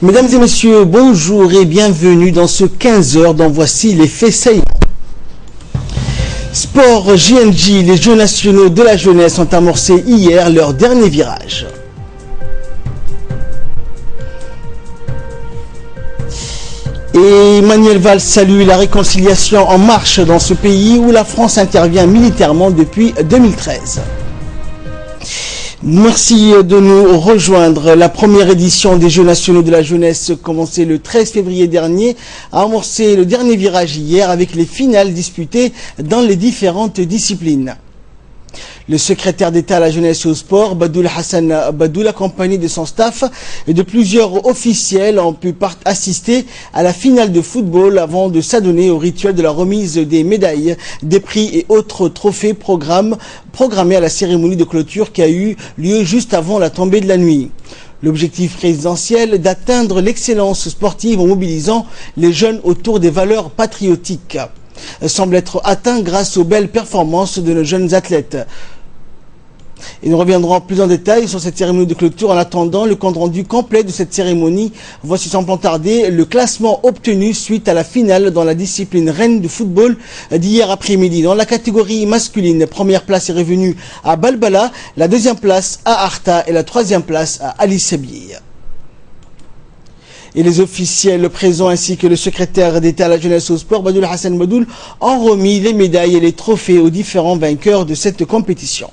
Mesdames et messieurs, bonjour et bienvenue dans ce 15h dont voici les faits saillants. Sport JNJ, les Jeux nationaux de la jeunesse ont amorcé hier leur dernier virage. Et Manuel Valls salue la réconciliation en marche dans ce pays où la France intervient militairement depuis 2013. Merci de nous rejoindre. La première édition des Jeux nationaux de la jeunesse, commencée le 13 février dernier, a amorcé le dernier virage hier avec les finales disputées dans les différentes disciplines. Le secrétaire d'État à la jeunesse et au sport, Badoul Hassan Badoul, accompagné de son staff et de plusieurs officiels, ont pu assister à la finale de football avant de s'adonner au rituel de la remise des médailles, des prix et autres trophées programmés à la cérémonie de clôture qui a eu lieu juste avant la tombée de la nuit. L'objectif présidentiel d'atteindre l'excellence sportive en mobilisant les jeunes autour des valeurs patriotiques semble être atteint grâce aux belles performances de nos jeunes athlètes. Et nous reviendrons plus en détail sur cette cérémonie de clôture. En attendant le compte rendu complet de cette cérémonie, voici sans plus tarder le classement obtenu suite à la finale dans la discipline reine du football d'hier après-midi. Dans la catégorie masculine, première place est revenue à Balbala, la deuxième place à Arta et la troisième place à Ali Sebiye. Et les officiels présents ainsi que le secrétaire d'État à la jeunesse et au sport, Badoul Hassan Badoul, ont remis les médailles et les trophées aux différents vainqueurs de cette compétition.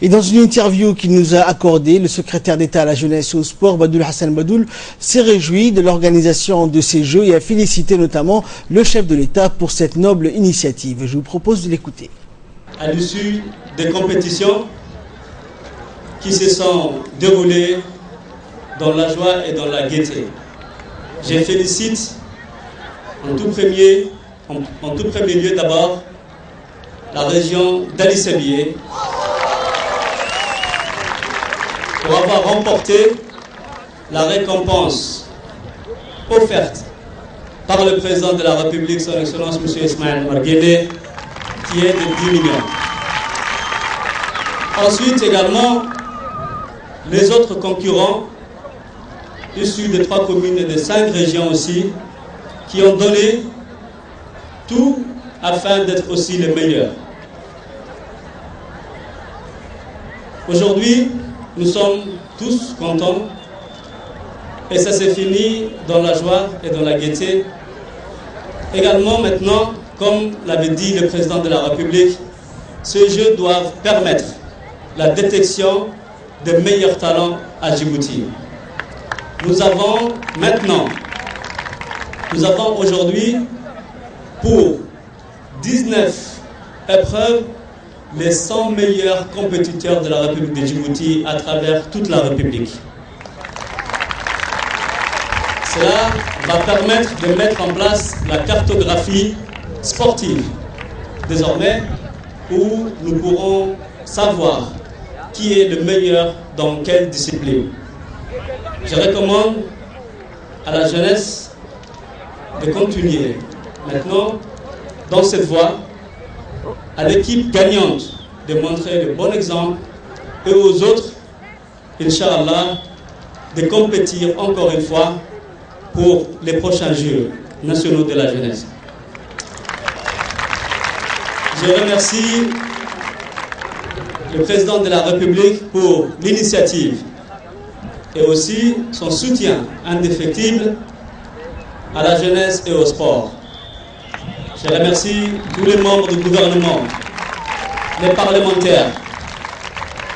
Et dans une interview qu'il nous a accordée, le secrétaire d'État à la jeunesse et au sport, Badoul Hassan Badoul, s'est réjoui de l'organisation de ces Jeux et a félicité notamment le chef de l'État pour cette noble initiative. Je vous propose de l'écouter. À l'issue des compétitions qui se sont déroulées dans la joie et dans la gaieté, je félicite en tout premier lieu d'abord la région d'Ali Sebiye pour avoir remporté la récompense offerte par le président de la République, son Excellence M. Ismaël Omar Guelleh, qui est de 10 millions. Ensuite également, les autres concurrents, issus de 3 communes et de 5 régions aussi, qui ont donné tout afin d'être aussi les meilleurs. Aujourd'hui, nous sommes tous contents et ça s'est fini dans la joie et dans la gaieté. Également maintenant, comme l'avait dit le président de la République, ces Jeux doivent permettre la détection des meilleurs talents à Djibouti. Nous avons aujourd'hui pour 19 épreuves les 100 meilleurs compétiteurs de la République de Djibouti à travers toute la République. Cela va permettre de mettre en place la cartographie sportive, désormais, où nous pourrons savoir qui est le meilleur dans quelle discipline. Je recommande à la jeunesse de continuer maintenant dans cette voie, à l'équipe gagnante de montrer le bon exemple et aux autres, Inch'Allah, de compétir encore une fois pour les prochains Jeux nationaux de la jeunesse. Je remercie le président de la République pour l'initiative et aussi son soutien indéfectible à la jeunesse et au sport. Je remercie tous les membres du gouvernement, les parlementaires,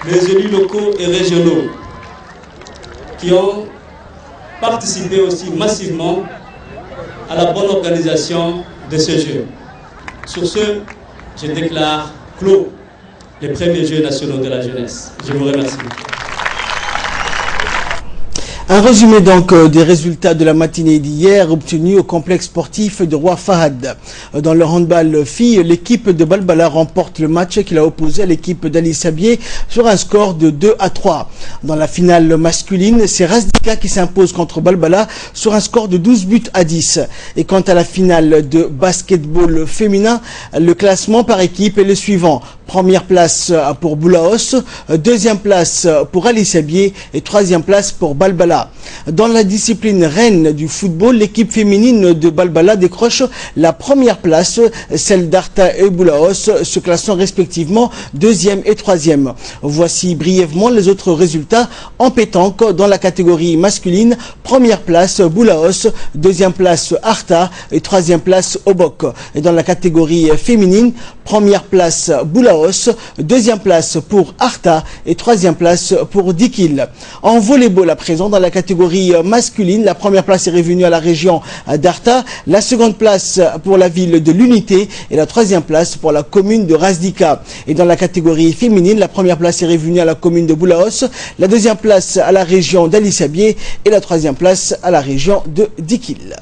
les élus locaux et régionaux qui ont participé aussi massivement à la bonne organisation de ce jeu. Sur ce, je déclare clos les premiers Jeux nationaux de la jeunesse. Je vous remercie. Un résumé donc des résultats de la matinée d'hier obtenus au complexe sportif de Roi Fahad. Dans le handball filles, l'équipe de Balbala remporte le match qu'il a opposé à l'équipe d'Ali Sabier sur un score de 2-3. Dans la finale masculine, c'est Razdika qui s'impose contre Balbala sur un score de 12-10. Et quant à la finale de basketball féminin, le classement par équipe est le suivant. Première place pour Boulaos, deuxième place pour Ali Sabier et troisième place pour Balbala. Dans la discipline reine du football, l'équipe féminine de Balbala décroche la première place, celle d'Arta et Boulaos se classant respectivement deuxième et troisième. Voici brièvement les autres résultats en pétanque dans la catégorie masculine. Première place Boulaos, deuxième place Arta et troisième place Obok. Et dans la catégorie féminine, première place Boulaos, deuxième place pour Arta et troisième place pour Dikil. En volleyball à présent, dans la catégorie masculine, la première place est revenue à la région d'Arta, la seconde place pour la ville de l'Unité et la troisième place pour la commune de Razdika. Et dans la catégorie féminine, la première place est revenue à la commune de Boulaos, la deuxième place à la région d'Ali Sabier et la troisième place à la région de Dikil.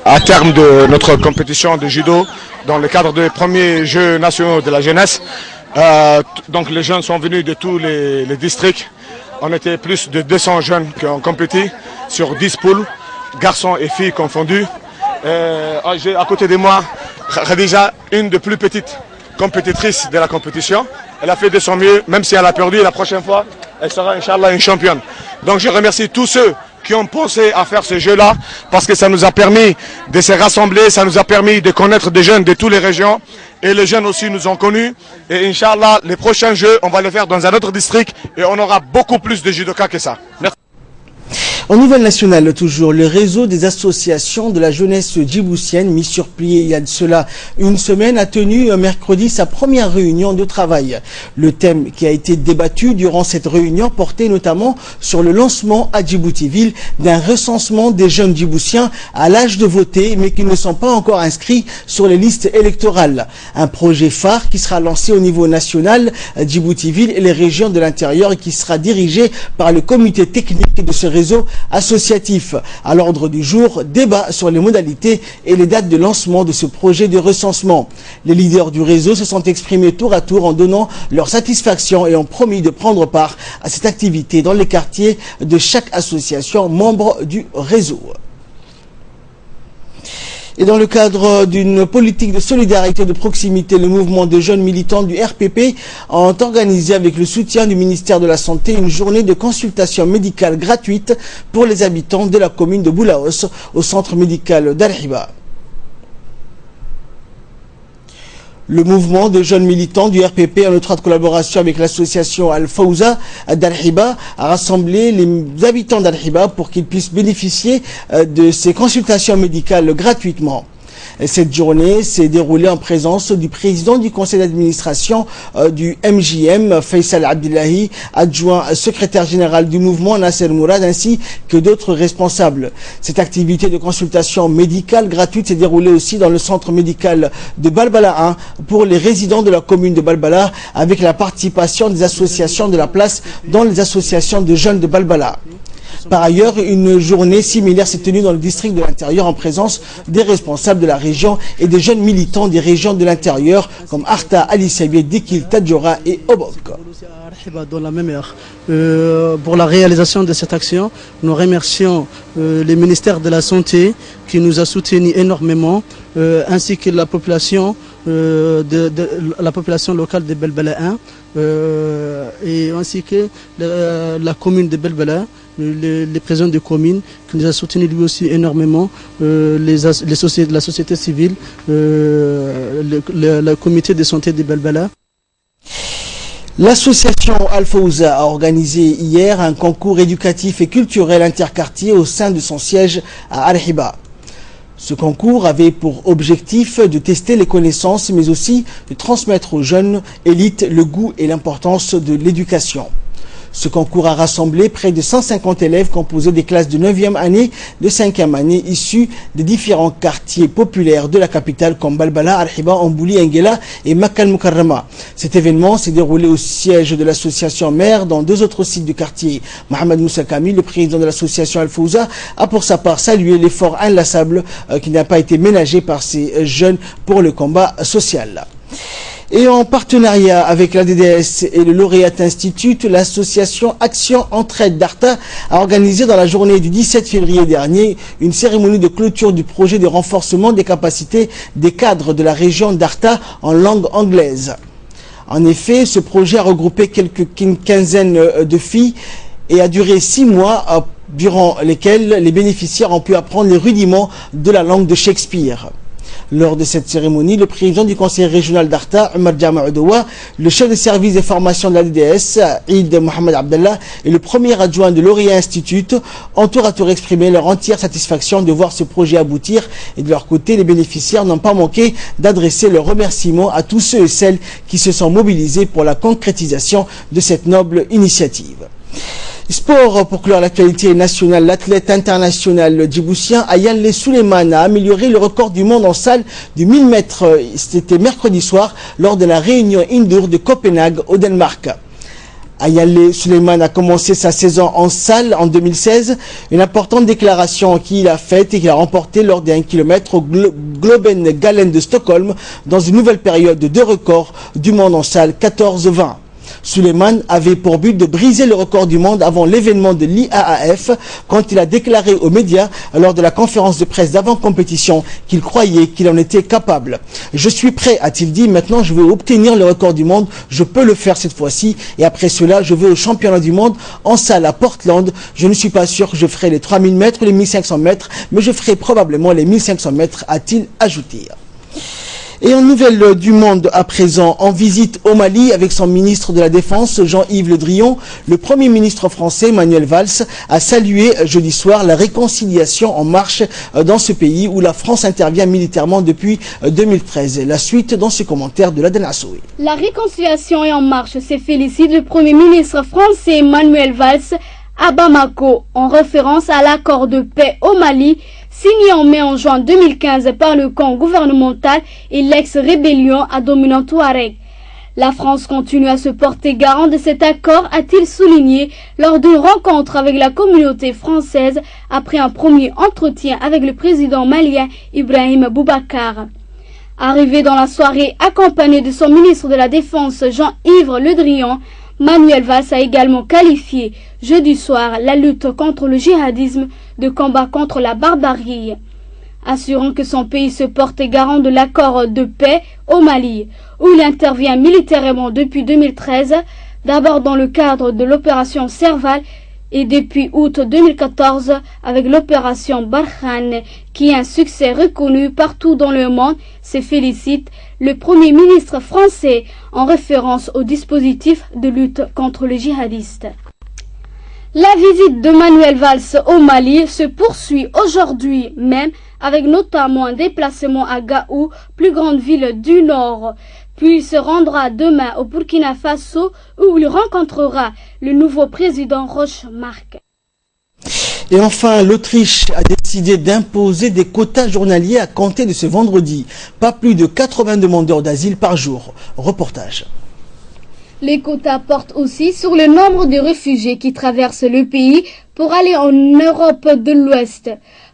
À terme de notre compétition de judo, dans le cadre des premiers Jeux nationaux de la jeunesse, donc les jeunes sont venus de tous les districts. On était plus de 200 jeunes qui ont compétit sur 10 poules, garçons et filles confondus. J'ai à côté de moi Khadija, une des plus petites compétitrices de la compétition. Elle a fait de son mieux, même si elle a perdu. La prochaine fois, elle sera Inch'Allah une championne. Donc je remercie tous ceux qui ont pensé à faire ce jeu-là, parce que ça nous a permis de se rassembler, ça nous a permis de connaître des jeunes de toutes les régions, et les jeunes aussi nous ont connus, et Inch'Allah, les prochains jeux, on va les faire dans un autre district, et on aura beaucoup plus de judokas que ça. Merci. En nouvelle nationale, toujours, le réseau des associations de la jeunesse djiboutienne, mis sur pied il y a de cela une semaine, a tenu mercredi sa première réunion de travail. Le thème qui a été débattu durant cette réunion portait notamment sur le lancement à Djibouti-Ville d'un recensement des jeunes djiboutiens à l'âge de voter, mais qui ne sont pas encore inscrits sur les listes électorales. Un projet phare qui sera lancé au niveau national, Djibouti-Ville et les régions de l'intérieur, et qui sera dirigé par le comité technique de ce réseau associatif. À l'ordre du jour, débat sur les modalités et les dates de lancement de ce projet de recensement. Les leaders du réseau se sont exprimés tour à tour en donnant leur satisfaction et ont promis de prendre part à cette activité dans les quartiers de chaque association membre du réseau. Et dans le cadre d'une politique de solidarité de proximité, le mouvement de jeunes militants du RPP ont organisé avec le soutien du ministère de la Santé une journée de consultation médicale gratuite pour les habitants de la commune de Boulaos au centre médical d'Al-Hiba. Le mouvement de jeunes militants du RPP, en étroite collaboration avec l'association Al-Fawza d'Al-Hiba, a rassemblé les habitants d'Al-Hiba pour qu'ils puissent bénéficier de ces consultations médicales gratuitement. Cette journée s'est déroulée en présence du président du conseil d'administration du MJM, Faisal Abdullahi, adjoint secrétaire général du mouvement Nasser Mourad, ainsi que d'autres responsables. Cette activité de consultation médicale gratuite s'est déroulée aussi dans le centre médical de Balbala 1 pour les résidents de la commune de Balbala, avec la participation des associations de la place, dont les associations de jeunes de Balbala. Par ailleurs, une journée similaire s'est tenue dans le district de l'Intérieur en présence des responsables de la région et des jeunes militants des régions de l'Intérieur comme Arta, Ali Sabié, Dikil, Tadjoura et Obok. Dans la même heure. Pour la réalisation de cette action, nous remercions les ministères de la Santé qui nous a soutenus énormément, ainsi que la population, la population locale de Belbela 1, et ainsi que la commune de Belbela, les présidents de communes qui nous a soutenus lui aussi énormément, la société civile, le comité de santé de Belbela. L'association Al-Fawza a organisé hier un concours éducatif et culturel interquartier au sein de son siège à Al-Hiba. Ce concours avait pour objectif de tester les connaissances mais aussi de transmettre aux jeunes élites le goût et l'importance de l'éducation. Ce concours a rassemblé près de 150 élèves composés des classes de 9e année, de 5e année, issus des différents quartiers populaires de la capitale comme Balbala, Al-Hiba, Ambouli, Nguela et Makka al-Mukarrama. Cet événement s'est déroulé au siège de l'association mère dans deux autres sites du quartier. Mohamed Moussa Kami, le président de l'association Al-Fawza, a pour sa part salué l'effort inlassable qui n'a pas été ménagé par ces jeunes pour le combat social. Et en partenariat avec la DDS et le Lauréat Institute, l'association Action Entraide d'Arta a organisé dans la journée du 17 février dernier une cérémonie de clôture du projet de renforcement des capacités des cadres de la région d'Arta en langue anglaise. En effet, ce projet a regroupé une quinzaine de filles et a duré 6 mois durant lesquels les bénéficiaires ont pu apprendre les rudiments de la langue de Shakespeare. Lors de cette cérémonie, le président du conseil régional d'Arta, Omar Jama Oudoua, le chef de service des formations de la DDS, Eid Mohamed Abdallah, et le premier adjoint de Lauréat Institute ont tour à tour exprimé leur entière satisfaction de voir ce projet aboutir. Et de leur côté, les bénéficiaires n'ont pas manqué d'adresser leurs remerciements à tous ceux et celles qui se sont mobilisés pour la concrétisation de cette noble initiative. Sport, pour clore l'actualité nationale, l'athlète international djiboutien Ayale Souleymane a amélioré le record du monde en salle du 1000 mètres. C'était mercredi soir lors de la réunion indoor de Copenhague au Danemark. Ayale Souleymane a commencé sa saison en salle en 2016, une importante déclaration qu'il a faite et qu'il a remportée lors des 1 km au Globen Galen de Stockholm dans une nouvelle période de 2 records du monde en salle 14-20. Souleymane avait pour but de briser le record du monde avant l'événement de l'IAAF quand il a déclaré aux médias lors de la conférence de presse d'avant-compétition qu'il croyait qu'il en était capable. « Je suis prêt », a-t-il dit, « maintenant je veux obtenir le record du monde, je peux le faire cette fois-ci et après cela je vais au championnat du monde en salle à Portland. Je ne suis pas sûr que je ferai les 3000 mètres ou les 1500 mètres, mais je ferai probablement les 1500 mètres », a-t-il ajouté. Et en nouvelle du monde à présent, en visite au Mali avec son ministre de la Défense, Jean-Yves Le Drian, le Premier ministre français, Manuel Valls, a salué jeudi soir la réconciliation en marche dans ce pays où la France intervient militairement depuis 2013. La suite dans ce commentaire de l'Aden Assoui. La réconciliation est en marche, se félicite le Premier ministre français, Manuel Valls, à Bamako, en référence à l'accord de paix au Mali, signé en mai en juin 2015 par le camp gouvernemental et l'ex-rébellion à dominant Touareg. La France continue à se porter garant de cet accord, a-t-il souligné lors d'une rencontre avec la communauté française après un premier entretien avec le président malien Ibrahim Boubacar. Arrivé dans la soirée accompagné de son ministre de la Défense Jean-Yves Le Drian, Manuel Valls a également qualifié jeudi soir la lutte contre le djihadisme de combat contre la barbarie, assurant que son pays se porte garant de l'accord de paix au Mali, où il intervient militairement depuis 2013, d'abord dans le cadre de l'opération Serval et depuis août 2014 avec l'opération Barkhane, qui est un succès reconnu partout dans le monde, se félicite le Premier ministre français en référence au dispositif de lutte contre les djihadistes. La visite de Manuel Valls au Mali se poursuit aujourd'hui même, avec notamment un déplacement à Gao, plus grande ville du Nord. Puis il se rendra demain au Burkina Faso où il rencontrera le nouveau président Roch Marc. Et enfin, l'Autriche a décidé d'imposer des quotas journaliers à compter de ce vendredi. Pas plus de 80 demandeurs d'asile par jour. Reportage. Les quotas portent aussi sur le nombre de réfugiés qui traversent le pays pour aller en Europe de l'Ouest.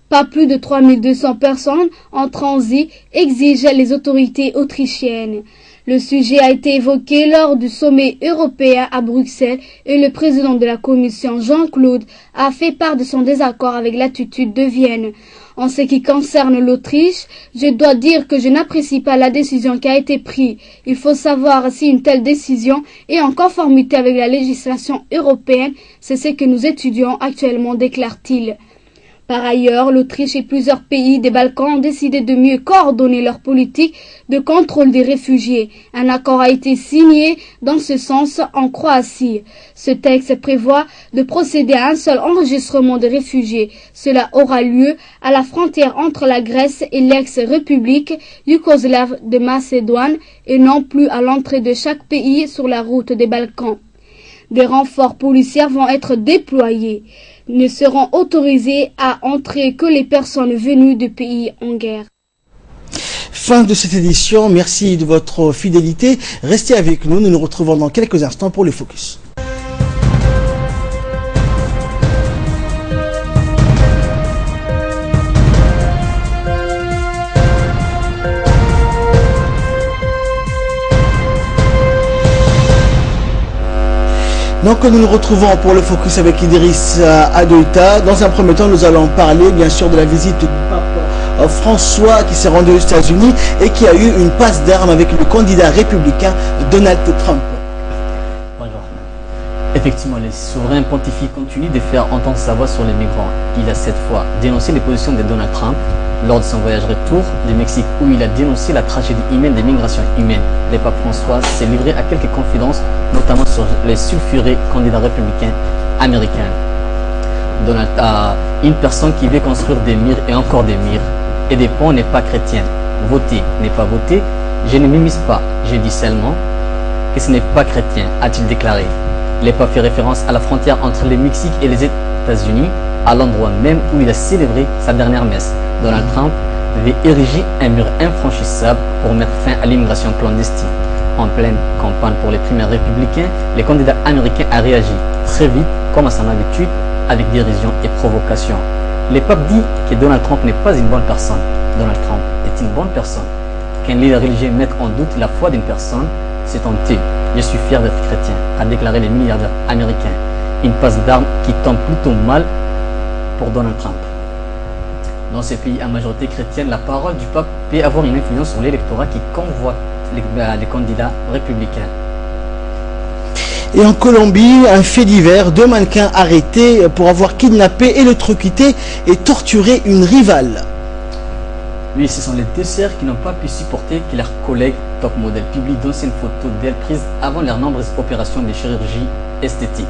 Pas plus de 3200 personnes en transit exigent les autorités autrichiennes. Le sujet a été évoqué lors du sommet européen à Bruxelles et le président de la Commission, Jean-Claude, a fait part de son désaccord avec l'attitude de Vienne. En ce qui concerne l'Autriche, je dois dire que je n'apprécie pas la décision qui a été prise. Il faut savoir si une telle décision est en conformité avec la législation européenne. C'est ce que nous étudions actuellement, déclare-t-il. Par ailleurs, l'Autriche et plusieurs pays des Balkans ont décidé de mieux coordonner leur politique de contrôle des réfugiés. Un accord a été signé dans ce sens en Croatie. Ce texte prévoit de procéder à un seul enregistrement de réfugiés. Cela aura lieu à la frontière entre la Grèce et l'ex-république yougoslave de Macédoine et non plus à l'entrée de chaque pays sur la route des Balkans. Des renforts policiers vont être déployés. Ne seront autorisés à entrer que les personnes venues de pays en guerre. Fin de cette édition, merci de votre fidélité. Restez avec nous, nous nous retrouvons dans quelques instants pour le Focus. Donc nous nous retrouvons pour le Focus avec Idriss Adouita. Dans un premier temps, nous allons parler bien sûr de la visite du pape François qui s'est rendu aux États-Unis et qui a eu une passe d'armes avec le candidat républicain Donald Trump. Bonjour. Effectivement, les souverains pontifiques continuent de faire entendre sa voix sur les migrants. Il a cette fois dénoncé les positions de Donald Trump lors de son voyage retour du Mexique où il a dénoncé la tragédie humaine des migrations humaines. Le pape François s'est livré à quelques confidences, notamment sur les sulfurés candidats républicains américains. Donald a une personne qui veut construire des murs et encore des murs, et des ponts n'est pas chrétien. Voter n'est pas voter, je ne m'immisce pas, je dis seulement que ce n'est pas chrétien, a-t-il déclaré. Le pape fait référence à la frontière entre le Mexique et les États-Unis, à l'endroit même où il a célébré sa dernière messe. Donald Trump veut ériger un mur infranchissable pour mettre fin à l'immigration clandestine. En pleine campagne pour les primaires républicains, le candidat américain a réagi très vite, comme à son habitude, avec dérision et provocation. Le pape dit que Donald Trump n'est pas une bonne personne. Donald Trump est une bonne personne. Qu'un leader religieux mette en doute la foi d'une personne, c'est honteux. Je suis fier d'être chrétien, a déclaré le milliardaire américain. Une passe d'armes qui tombe plutôt mal pour Donald Trump. Dans ces pays à majorité chrétienne, la parole du pape peut avoir une influence sur l'électorat qui convoite les candidats républicains. Et en Colombie, un fait divers, 2 mannequins arrêtés pour avoir kidnappé, électrocuté et torturé une rivale. Oui, ce sont les 2 sœurs qui n'ont pas pu supporter que leurs collègues top modèles publient d'anciennes photos d'elles prises avant leurs nombreuses opérations de chirurgie esthétique.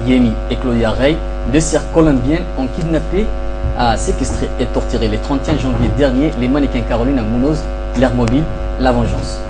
Yemi et Claudia Rey, 2 sœurs colombiennes, ont kidnappé, séquestré et torturé le 31 janvier dernier les mannequins Carolina Munoz, l'air mobile, La Vengeance.